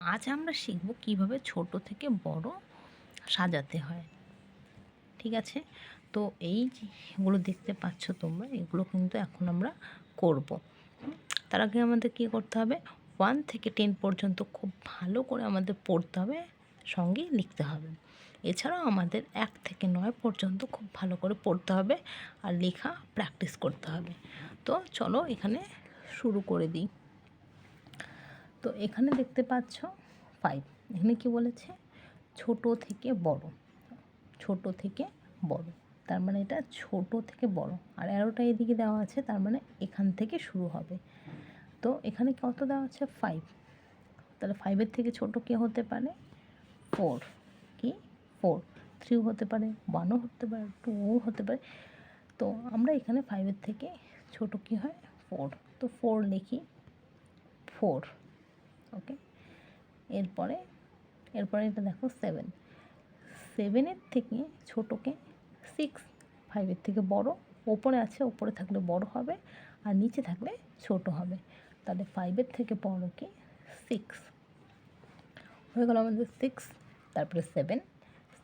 আজ আমরা শিখব কিভাবে ছোট থেকে বড় সাজাতে হয়। ঠিক আছে? তো এই যেগুলো দেখতে পাচ্ছ তোমরা, এগুলো কিন্তু এখন আমরা করব। তার আগে আমাদের কী করতে হবে? 1 থেকে 10 পর্যন্ত খুব ভালো করে আমাদের পড়তে হবে, সঙ্গে লিখতে হবে। এছাড়াও আমাদের 1 থেকে 9 পর্যন্ত খুব ভালো করে পড়তে হবে আর লেখা প্র্যাকটিস করতে হবে। তো চলো এখানে শুরু করে দিই। তো এখানে দেখতে পাচ্ছ 5। এখানে কি বলেছে? ছোট থেকে বড়, ছোট থেকে বড়, তার মানে এটা ছোট থেকে বড়। আর অ্যারোটা এদিকে দেওয়া আছে, তার মানে এখান থেকে শুরু হবে। তো এখানে কত দেওয়া আছে? 5। তাহলে 5-এর থেকে ছোট কে হতে পারে? 4। কি? 4। 3 হতে পারে, 1ও হতে পারে, 2ও হতে পারে। তো আমরা এখানে 5-এর থেকে ছোট কি হয়? 4। তো 4 লিখি, 4। ওকে। এরপরে এটা দেখো 7। 7-এর থেকে ছোটোকে 6। 5-এর থেকে বড়, ওপরে আছে, ওপরে থাকলে বড় হবে আর নিচে থাকলে ছোট হবে। তাহলে 5-এর থেকে বড় কি? 6 হয়ে গেল আমাদের 6। তারপরে 7।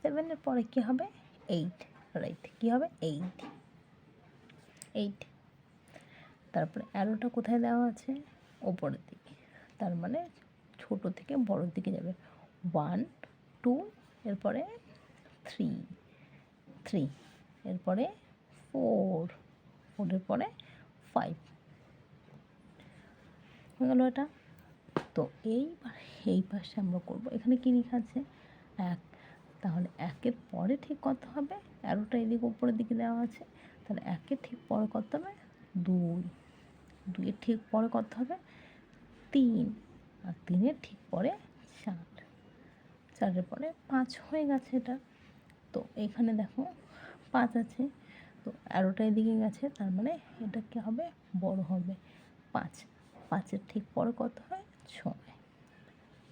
7-এর পরে কী হবে? 8। রাইট, কী হবে? 8। তারপরে অ্যারোটা কোথায় দেওয়া আছে? ওপরের দিকে, তার মানে ছোট থেকে বড়োর দিকে যাবে। 1, 2, এরপরে 3, এরপরে 4, 4-এর পরে 5 হয়ে গেল এটা। তো এই পাশে আমরা করব। এখানে কী লেখা আছে? 1। তাহলে 1-এর পরে ঠিক কত হবে? অ্যারোটা এদিকে উপরের দিকে দেওয়া আছে, তাহলে 1-এর ঠিক পরে কত হবে? 2। 2-এর ঠিক পরে কত হবে? 3। আর 3-এর ঠিক পরে 4। 4-এর পরে 5 হয়ে গেছে এটা। তো এখানে দেখো 5 আছে, তো অ্যারোটা এদিকে গেছে, তার মানে এটা কী হবে? বড় হবে। 5। 5-এর ঠিক পরে কত হয়? 6।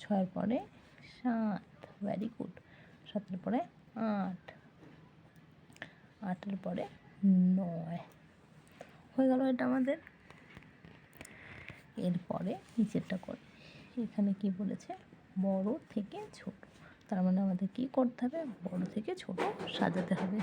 6-এর পরে 7। Very good. 7-এর পরে 8। 8-এর পরে 9 হয়ে গেল এটা আমাদের। এরপরে নিচেরটা করে, এখানে কি বলেছে? বড় থেকে ছোট, তার মানে আমাদের কী করতে হবে? বড় থেকে ছোট সাজাতে হবে।